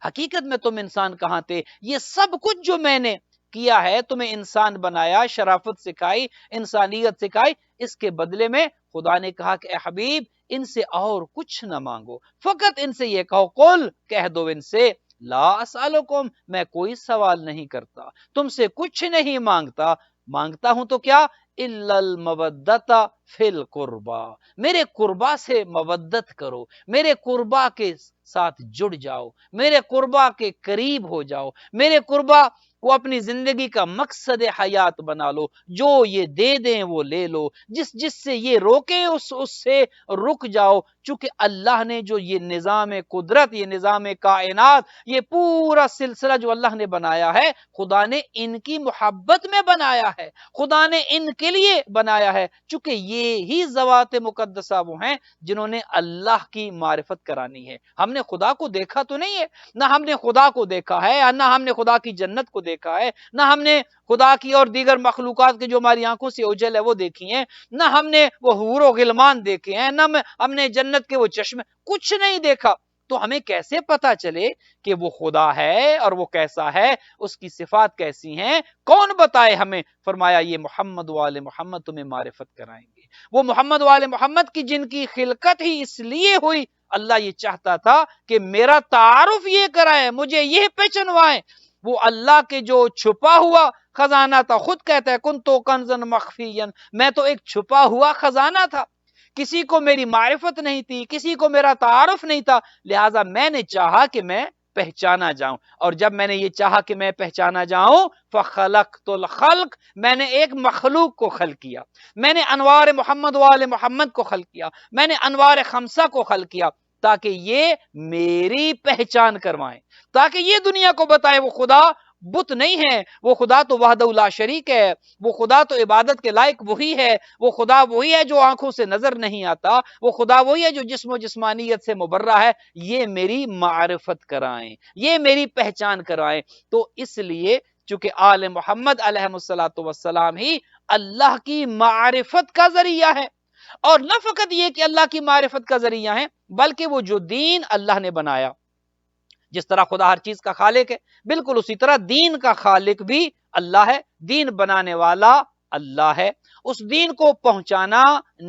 حقیقت میں تم انسان کہاں تھے؟ یہ سب کچھ جو میں نے کیا ہے، تمہیں انسان بنایا، شرافت سکھائی، انسانیت سکھائی، اس کے بدلے میں خدا نے کہا کہ اے حبیب ان سے اور کچھ نہ مانگو، فقط ان سے یہ کہو، قل کہہ دو ان سے، لا اسألکم، میں کوئی سوال نہیں کرتا، تم سے کچھ نہیں مانگتا، مانگتا ہوں تو کیا؟ الا المودۃ فی القربہ، میرے قربا سے مودت کرو، میرے قربا کے ساتھ جڑ جاؤ، میرے قربا کے قریب ہو جاؤ، میرے قربا کو اپنی زندگی کا مقصد حیات بنا لو، جو یہ دے دیں وہ لے لو، جس سے یہ روکے اس سے رک جاؤ، چونکہ اللہ نے جو یہ نظام قدرت، یہ نظام کائنات، یہ پورا سلسلہ جو اللہ نے بنایا ہے، خدا نے ان کی محبت میں بنایا ہے، خدا نے ان کے لیے بنایا ہے، چونکہ یہ ہی ذوات مقدسہ وہ ہیں جنہوں نے اللہ کی معرفت کرانی ہے۔ ہم نے خدا کو دیکھا تو نہیں ہے، نہ ہم نے خدا کو دیکھا ہے، نہ ہم نے خدا کی جنت کو دیکھا ہے، نہ ہم نے خدا کی اور دیگر مخلوقات کے جو ہماری آنکھوں سے اوجھل ہے وہ دیکھی ہیں، نہ ہم نے وہ حور و غلمان دیکھے ہیں، نہ ہم نے جنت کے وہ چشمے، کچھ نہیں دیکھا، تو ہمیں کیسے پتا چلے کہ وہ خدا ہے اور وہ کیسا ہے، اس کی صفات کیسی ہیں، کون بتائے ہمیں؟ فرمایا یہ محمد وآل محمد تمہیں معرفت کرائیں گے، وہ محمد وآل محمد کی جن کی خلقت ہی اس لیے ہوئی، اللہ یہ چاہتا تھا کہ میرا تعارف یہ کرائیں، مجھے یہ پہچنوائیں، وہ اللہ کے جو چھپا ہوا خزانہ تھا، خود کہتا ہے کنتو کنزا مخفیا، میں تو ایک چھپا ہوا خزانہ تھا، کسی کو میری معرفت نہیں تھی، کسی کو میرا تعارف نہیں تھا، لہٰذا میں نے چاہا کہ میں پہچانا جاؤں، اور جب میں نے یہ چاہا کہ میں پہچانا جاؤں، فخلقت الخلق، میں نے ایک مخلوق کو خلق کیا، میں نے انوار محمد وآل محمد کو خلق کیا، میں نے انوار خمسہ کو خلق کیا، تاکہ یہ میری پہچان کروائیں، تاکہ یہ دنیا کو بتائے وہ خدا بت نہیں ہے، وہ خدا تو وحدہ لا شریک ہے، وہ خدا تو عبادت کے لائق وہی ہے، وہ خدا وہی ہے جو آنکھوں سے نظر نہیں آتا، وہ خدا وہی ہے جو جسم و جسمانیت سے مبرہ ہے، یہ میری معرفت کرائیں، یہ میری پہچان کرائیں۔ تو اس لیے چونکہ آل محمد علیہ السلام ہی اللہ کی معرفت کا ذریعہ ہے، اور نہ فقط یہ کہ اللہ کی معرفت کا ذریعہ ہے، بلکہ وہ جو دین اللہ نے بنایا، جس طرح خدا ہر چیز کا خالق ہے، بالکل اسی طرح دین کا خالق بھی اللہ ہے، دین بنانے والا اللہ ہے، اس دین کو پہنچانا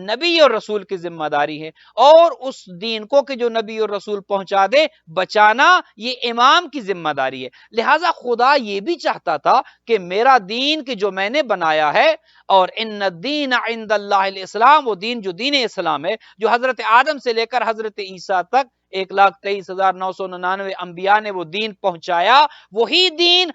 نبی اور رسول کی ذمہ داری ہے، اور اس دین کو کہ جو نبی اور رسول پہنچا دے بچانا یہ امام کی ذمہ داری ہے، لہٰذا خدا یہ بھی چاہتا تھا کہ میرا دین کہ جو میں نے بنایا ہے، اور ان الدین عند اللہ الاسلام، وہ دین جو دین اسلام ہے، جو حضرت آدم سے لے کر حضرت عیسیٰ تک 1,23,999 انبیاء نے وہ دین پہنچایا، وہی دین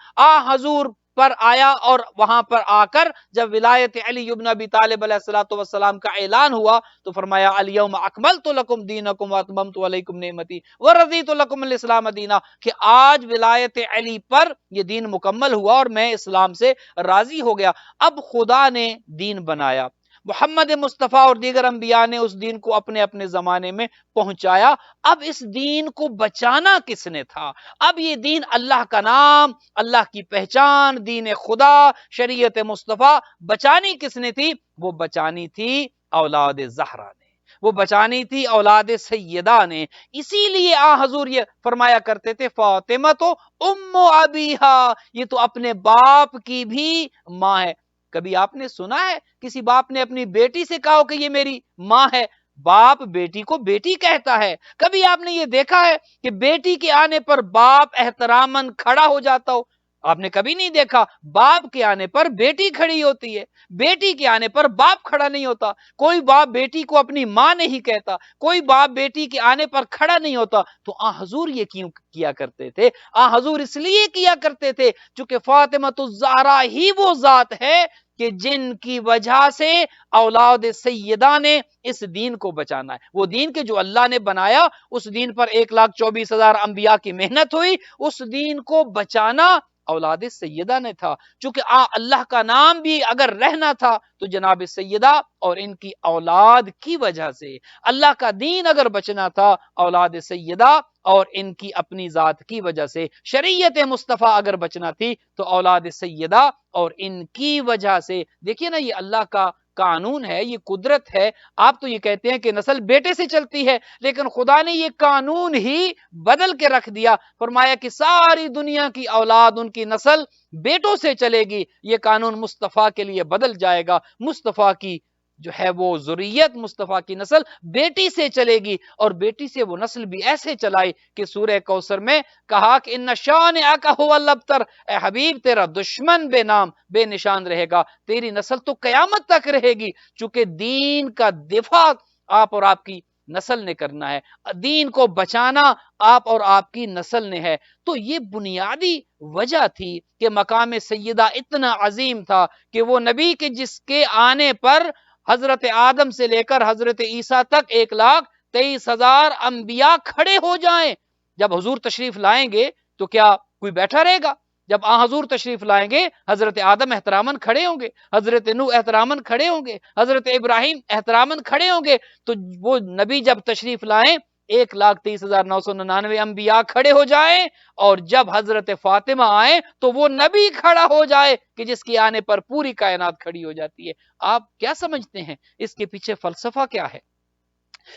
حضور پر آیا، اور وہاں پر آ کر جب ولایت علی ابن ابی طالب علیہ السلام کا اعلان ہوا تو فرمایا الیوم اکملت لکم دینکم واتممت علیکم نعمتی ورضیت لکم الاسلام دینا، کہ آج ولایت علی پر یہ دین مکمل ہوا اور میں اسلام سے راضی ہو گیا۔ اب خدا نے دین بنایا، محمد مصطفیٰ اور دیگر انبیاء نے اس دین کو اپنے اپنے زمانے میں پہنچایا. اب اس دین کو بچانا کس نے تھا؟ اب یہ دین اللہ کا نام، اللہ کی پہچان، دین خدا، شریعت مصطفیٰ بچانی کس نے تھی؟ وہ بچانی تھی اولاد زہرا نے، وہ بچانی تھی اولاد سیدہ نے. اسی لیے حضور یہ فرمایا کرتے تھے فاطمہ تو ام ابیہا، یہ تو اپنے باپ کی بھی ماں ہے. کبھی آپ نے سنا ہے کسی باپ نے اپنی بیٹی سے کہا کہ یہ میری ماں ہے؟ باپ بیٹی کو بیٹی کہتا ہے. کبھی آپ نے یہ دیکھا ہے کہ بیٹی کے آنے پر باپ احتراماً کھڑا ہو جاتا ہو؟ آپ نے کبھی نہیں دیکھا. باپ کے آنے پر بیٹی کھڑی ہوتی ہے، بیٹی کے آنے پر باپ کھڑا نہیں ہوتا. کوئی باپ بیٹی کو اپنی ماں نہیں کہتا، کوئی باپ بیٹی کے آنے پر کھڑا نہیں ہوتا. تو حضور یہ کیوں کیا کرتے تھے؟ حضور اس لیے کیا کرتے تھے چونکہ فاطمہ الزہرا ہی وہ ذات ہے کہ جن کی وجہ سے اولاد سیدہ نے اس دین کو بچانا ہے. وہ دین کے جو اللہ نے بنایا، اس دین پر 1,24,000 انبیاء کی محنت ہوئی. اس دین کو بچانا اولاد سیدہ نے تھا. چونکہ اللہ کا نام بھی اگر رہنا تھا تو جناب سیدہ اور ان کی اولاد کی وجہ سے. اللہ کا دین اگر بچنا تھا اولاد سیدہ اور ان کی اپنی ذات کی وجہ سے. شریعت مصطفیٰ اگر بچنا تھی تو اولاد سیدہ اور ان کی وجہ سے. دیکھیے نا، یہ اللہ کا قانون ہے، یہ قدرت ہے. آپ تو یہ کہتے ہیں کہ نسل بیٹے سے چلتی ہے، لیکن خدا نے یہ قانون ہی بدل کے رکھ دیا. فرمایا کہ ساری دنیا کی اولاد، ان کی نسل بیٹوں سے چلے گی. یہ قانون مصطفیٰ کے لیے بدل جائے گا. مصطفیٰ کی جو ہے وہ ذریت، مصطفیٰ کی نسل بیٹی سے چلے گی، اور بیٹی سے وہ نسل بھی ایسے چلائی کہ سورہ کوثر میں کہا کہ ان شانئک ھو الابتر، اے حبیب تیرا دشمن بے نام بے نشان رہے گا. تیری نسل تو قیامت تک رہے گی، چونکہ دین کا دفاع آپ اور آپ کی نسل نے کرنا ہے، دین کو بچانا آپ اور آپ کی نسل نے ہے. تو یہ بنیادی وجہ تھی کہ مقام سیدہ اتنا عظیم تھا کہ وہ نبی کے جس کے آنے پر حضرت آدم سے لے کر حضرت عیسیٰ تک 1,23,000 انبیاء کھڑے ہو جائیں. جب حضور تشریف لائیں گے تو کیا کوئی بیٹھا رہے گا؟ جب حضور تشریف لائیں گے حضرت آدم احتراماً کھڑے ہوں گے، حضرت نوح احتراماً کھڑے ہوں گے، حضرت ابراہیم احتراماً کھڑے ہوں گے. تو وہ نبی جب تشریف لائیں 1,30,999 انبیاء کھڑے ہو جائیں، اور جب حضرت فاطمہ آئیں تو وہ نبی کھڑا ہو جائے کہ جس کے آنے پر پوری کائنات کھڑی ہو جاتی ہے. آپ کیا سمجھتے ہیں اس کے پیچھے فلسفہ کیا ہے؟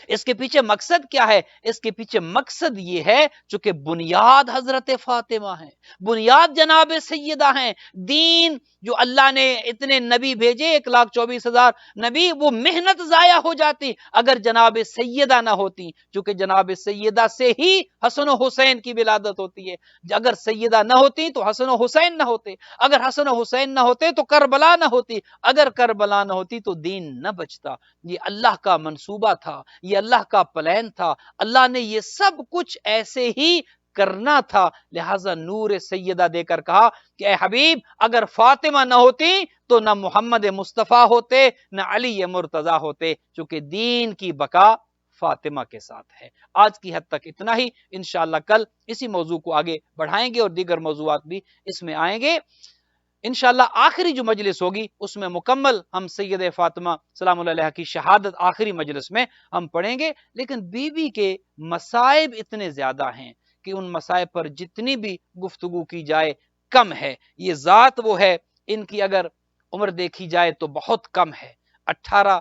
اس کے پیچھے مقصد کیا ہے؟ اس کے پیچھے مقصد یہ ہے چونکہ بنیاد حضرت فاطمہ ہے، بنیاد جناب سیدہ ہیں. دین جو اللہ نے اتنے نبی بھیجے 1,24,000 نبی، وہ محنت ضائع ہو جاتی اگر جناب سیدہ نہ ہوتی. چونکہ جناب سیدہ سے ہی حسن و حسین کی ولادت ہوتی ہے. اگر سیدہ نہ ہوتی تو حسن و حسین نہ ہوتے، اگر حسن و حسین نہ ہوتے تو کربلا نہ ہوتی، اگر کربلا نہ ہوتی تو دین نہ بچتا. یہ اللہ کا منصوبہ تھا، یہ اللہ کا پلان تھا. اللہ نے یہ سب کچھ ایسے ہی کرنا تھا. لہذا نور سیدہ دے کر کہا کہ اے حبیب اگر فاطمہ نہ ہوتی تو نہ محمد مصطفیٰ ہوتے، نہ علی مرتضیٰ ہوتے، چونکہ دین کی بقا فاطمہ کے ساتھ ہے. آج کی حد تک اتنا ہی. انشاءاللہ کل اسی موضوع کو آگے بڑھائیں گے اور دیگر موضوعات بھی اس میں آئیں گے. انشاءاللہ آخری جو مجلس ہوگی اس میں مکمل ہم سید فاطمہ سلام اللہ علیہ کی شہادت آخری مجلس میں ہم پڑھیں گے. لیکن بی بی کے مصائب اتنے زیادہ ہیں کہ ان مصائب پر جتنی بھی گفتگو کی جائے کم ہے. یہ ذات وہ ہے، ان کی اگر عمر دیکھی جائے تو بہت کم ہے. 18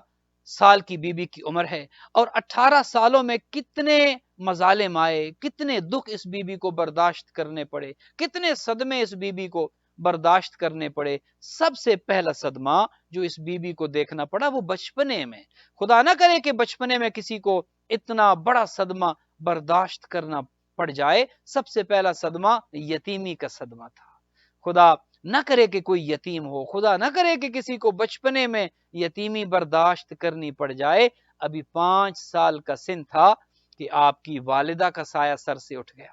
سال کی بی بی کی عمر ہے، اور 18 سالوں میں کتنے مظالم آئے، کتنے دکھ اس بی بی کو برداشت کرنے پڑے، کتنے صدمے اس بی بی کو برداشت کرنے پڑے. سب سے پہلا صدمہ جو اس بی بی کو دیکھنا پڑا وہ بچپنے میں. خدا نہ کرے کہ بچپنے میں کسی کو اتنا بڑا صدمہ برداشت کرنا پڑ جائے. سب سے پہلا صدمہ یتیمی کا صدمہ تھا. خدا نہ کرے کہ کوئی یتیم ہو، خدا نہ کرے کہ کسی کو بچپنے میں یتیمی برداشت کرنی پڑ جائے. ابھی 5 سال کا سن تھا کہ آپ کی والدہ کا سایہ سر سے اٹھ گیا.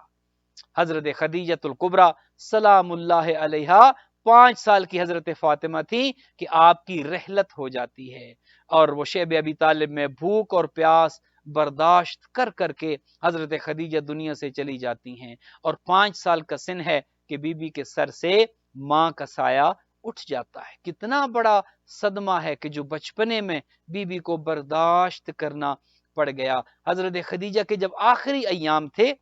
حضرت خدیجۃ الکبریٰ سلام اللہ علیہا 5 سال کی حضرت فاطمہ تھی کہ آپ کی رحلت ہو جاتی ہے، اور وہ شیب ابی طالب میں بھوک اور پیاس برداشت کر کر کے حضرت خدیجہ دنیا سے چلی جاتی ہیں. اور 5 سال کا سن ہے کہ بی بی کے سر سے ماں کا سایہ اٹھ جاتا ہے۔ کتنا بڑا صدمہ ہے کہ جو بچپنے میں بی بی کو برداشت کرنا پڑ گیا۔ حضرت خدیجہ کے جب آخری ایام تھے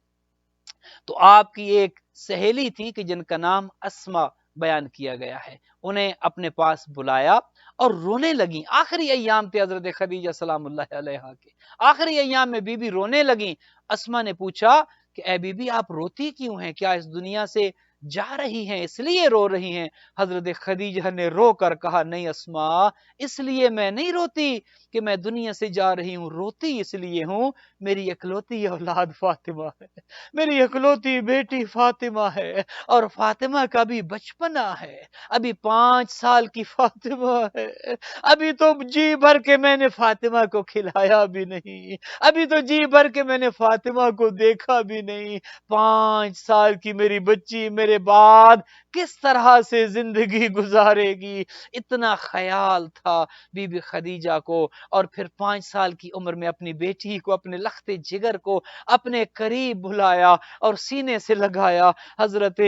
تو آپ کی ایک سہیلی تھی کہ جن کا نام اسما بیان کیا گیا ہے، انہیں اپنے پاس بلایا اور رونے لگیں۔ آخری ایام تھے حضرت خدیجہ سلام اللہ علیہا کے، آخری ایام میں بی بی رونے لگیں۔ اسما نے پوچھا کہ اے بی بی آپ روتی کیوں ہیں؟ کیا اس دنیا سے جا رہی ہیں اس لیے رو رہی ہیں؟ حضرت خدیجہ نے رو کر کہا نہیں اسما، اس لیے میں نہیں روتی کہ میں دنیا سے جا رہی ہوں، روتی اس لیے ہوں میری اکلوتی اولاد فاطمہ ہے، میری اکلوتی بیٹی فاطمہ ہے، اور فاطمہ کا بھی بچپنا ہے، ابھی 5 سال کی فاطمہ ہے، ابھی تو جی بھر کے میں نے فاطمہ کو کھلایا بھی نہیں، ابھی تو جی بھر کے میں نے فاطمہ کو دیکھا بھی نہیں، 5 سال کی میری بچی میرے بعد کس طرح سے زندگی گزارے گی؟ اتنا خیال تھا بی بی خدیجہ کو، اور پھر 5 سال کی عمر میں اپنی بیٹی کو، اپنے لخت جگر کو اپنے قریب بلایا اور سینے سے لگایا۔ حضرت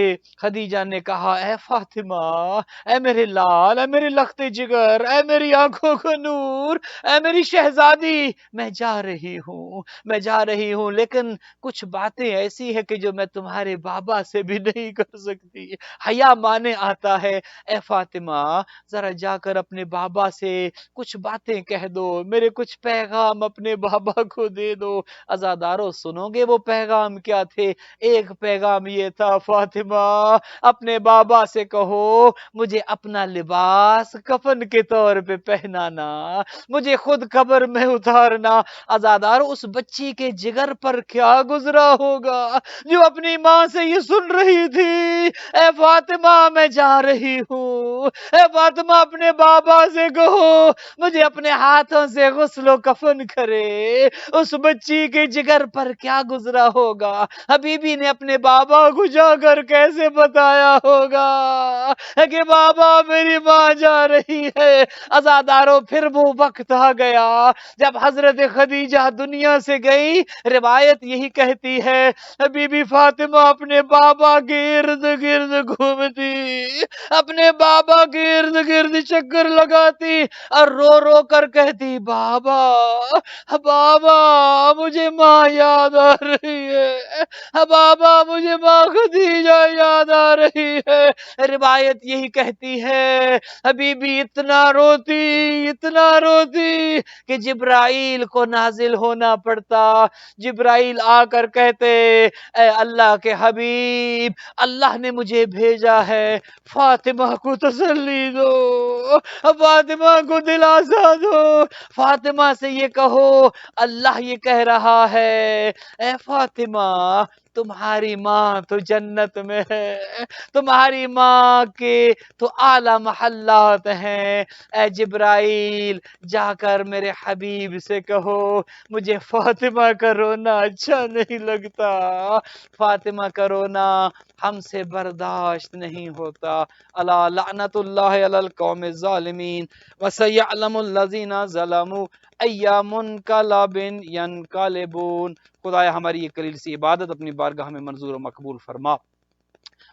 خدیجہ نے کہا اے فاطمہ، اے میرے لال، اے میرے لخت جگر، اے میری آنکھوں کا نور، اے میری شہزادی، میں جا رہی ہوں، میں جا رہی ہوں، لیکن کچھ باتیں ایسی ہے کہ جو میں تمہارے بابا سے بھی نہیں کر سکتی، حیا مانے آتا ہے۔ اے فاطمہ ذرا جا کر اپنے بابا سے کچھ باتیں کہہ دو، میرے کچھ پیغام اپنے بابا کو دے دو۔ عزادارو سنو گے وہ پیغام کیا تھے؟ ایک پیغام یہ تھا فاطمہ اپنے بابا سے کہو مجھے اپنا لباس کفن کے طور پہ پہنانا، مجھے خود قبر میں اتارنا۔ عزادارو اس بچی کے جگر پر کیا گزرا ہوگا جو اپنی ماں سے یہ سن رہی تھی اے فاطمہ میں جا رہی ہوں، اے فاطمہ اپنے بابا سے کہو مجھے اپنے ہاتھوں سے غسل و کفن کرے۔ اس بچی کے جگر پر کیا گزرا ہوگا؟ حبیبی نے اپنے بابا کو جا کر کیسے بتایا ہوگا کہ بابا میری ماں جا رہی ہے؟ عزادارو پھر وہ وقت آ گیا جب حضرت خدیجہ دنیا سے گئی۔ روایت یہی کہتی ہے بی بی فاطمہ اپنے بابا کے ارد گرد گھومتی، اپنے بابا کے ارد گرد چکر لگاتی اور رو رو کر کہتی بابا بابا مجھے ماں یاد آ رہی ہے، بابا مجھے ماں خدیجہ یاد آ رہی ہے۔ روایت یہی کہتی ہے حبیبی اتنا روتی کہ جبرائیل کو نازل ہونا پڑتا۔ جبرائیل آ کر کہتے اے اللہ کے حبیب اللہ نے مجھے بھیجا ہے، فاطمہ کو تسلی دو، فاطمہ کو دلاسا دو، فاطمہ سے یہ کہو اللہ یہ کہہ رہا ہے اے فاطمہ تمہاری ماں تو جنت میں ہے، تمہاری ماں کے تو اعلی محلات ہیں۔ اے جبرائیل جا کر میرے حبیب سے کہو مجھے فاطمہ کا رونا اچھا نہیں لگتا، فاطمہ کا رونا ہم سے برداشت نہیں ہوتا۔ الا لعنت اللہ علی القوم الظالمین وسیعلم الذین ظلموا ای منقلب ینقلبون۔ خدایا ہماری یہ قلیل سی عبادت اپنی بارگاہ میں منظور و مقبول فرما۔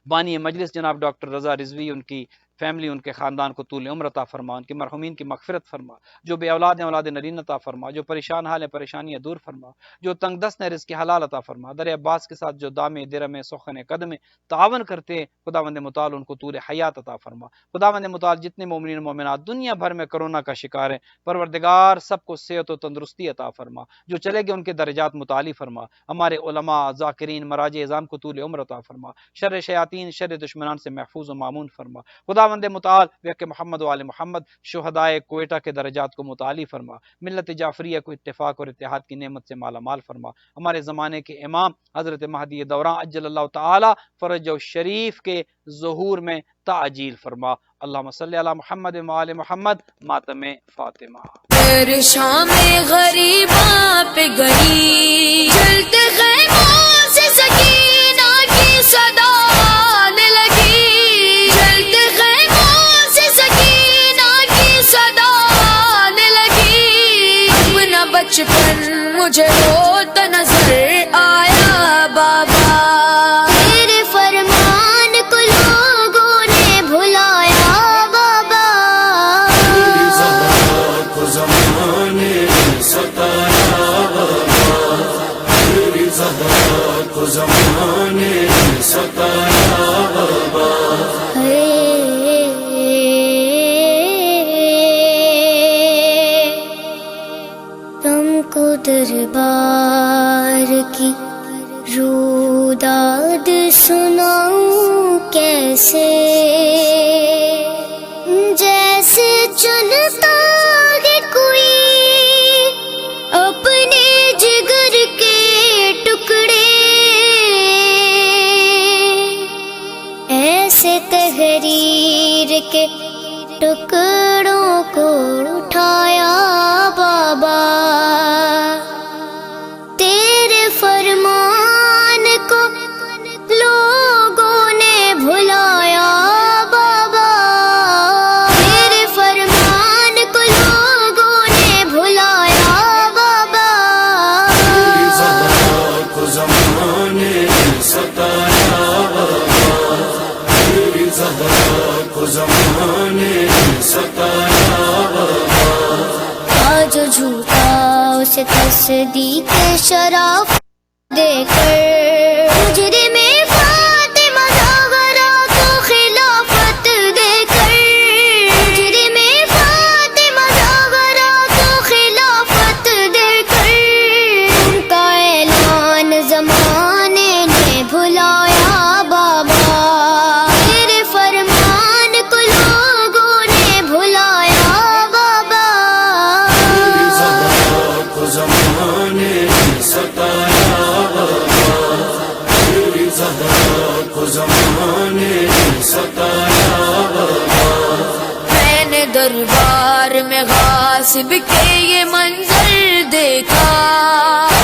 بانی مجلس جناب ڈاکٹر رضا رضوی، ان کی فیملی، ان کے خاندان کو طول عمر عطا فرما، ان کے مرحومین کی مغفرت فرما، جو بے اولاد ہیں اولاد نرین عطا فرما، جو پریشان حال ہیں پریشانیاں دور فرما، جو تنگ دست ہیں رزق حلال عطا فرما۔ در عباس کے ساتھ جو دام درم سخن قدم تعاون کرتے ہیں خداوند متعال ان کو طول حیات عطا فرما۔ خداوند متعال جتنے مومنین و مومنات دنیا بھر میں کرونا کا شکار ہیں پروردگار سب کو صحت و تندرستی عطا فرما، جو چلے گئے ان کے درجات متعالی فرما، ہمارے علماء ذاکرین مراجع اعظام کو طول عمر عطا فرما، شر شیاطین شر دشمنان سے محفوظ و مامون فرما۔ خداوند متعال بحق محمد و آل محمد شہدائے کوئٹہ کے درجات کو متعالی فرما، ملت جعفریہ کو اتفاق اور اتحاد کی نعمت سے مالا مال فرما، ہمارے زمانے کے امام حضرت مہدی دوران عجل اللہ تعالی فرج شریف کے ظہور میں تعجیل فرما۔ اللہم صلی علی محمد و آل محمد۔ ماتم فاطمہ۔ شام غریباں پہ گئی چلتے خیموں سے سکینہ کی صدا آنے لگی، چلتے خیموں سے سکینہ کی صدا آنے لگی، اپنا بچپن مجھے روتا نظر آیا بابا، تیرے فرمان کو لوگوں نے بھلایا بابا، کی روداد سناؤں کیسے، جیسے چنتا ہے کوئی اپنے جگر کے ٹکڑے، ایسے تحریر کے ٹکڑوں کو اٹھایا بابا، تیرے فرمان کو لوگوں نے بھلایا بابا، تیرے فرمان کو لوگوں نے بھلایا بابا، کو زمانے نے ستایا بابا، تیری زہرا کو زمانے نے ستایا بابا، آج جھوٹا اسے تصدیق شرف دے کر، مجرم فاطمہ زہرا کو خلافت دے کر، مجرم فاطمہ زہرا کو خلافت دے کر، ان کا اعلان زمانے نے بھلایا بابا، تیرے فرمان کو لوگوں نے بھلایا بابا، تیری زہرا کو زمانے نے ستایا بابا، تیری زہرا کو زمانے نے ستایا بابا، میں نے دربار میں غاصب کے یہ منظر دیکھا،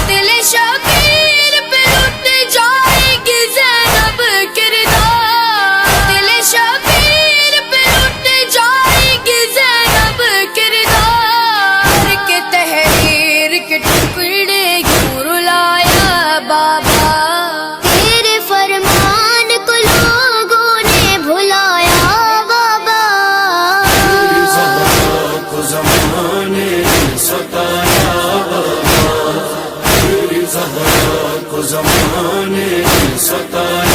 دل شبیر پہ لٹ جائے گی زینب کردار، دل شبیر پہ لٹ جائے گی زینب کردار، کہ تحریر کے ٹکڑے کیوں رلایا بابا، تیرے فرمان کو لوگوں نے بھلایا بابا، تیری زہرا کو زمانے نے ستایا بابا، تیری زہرا کو زمانے نے ستایا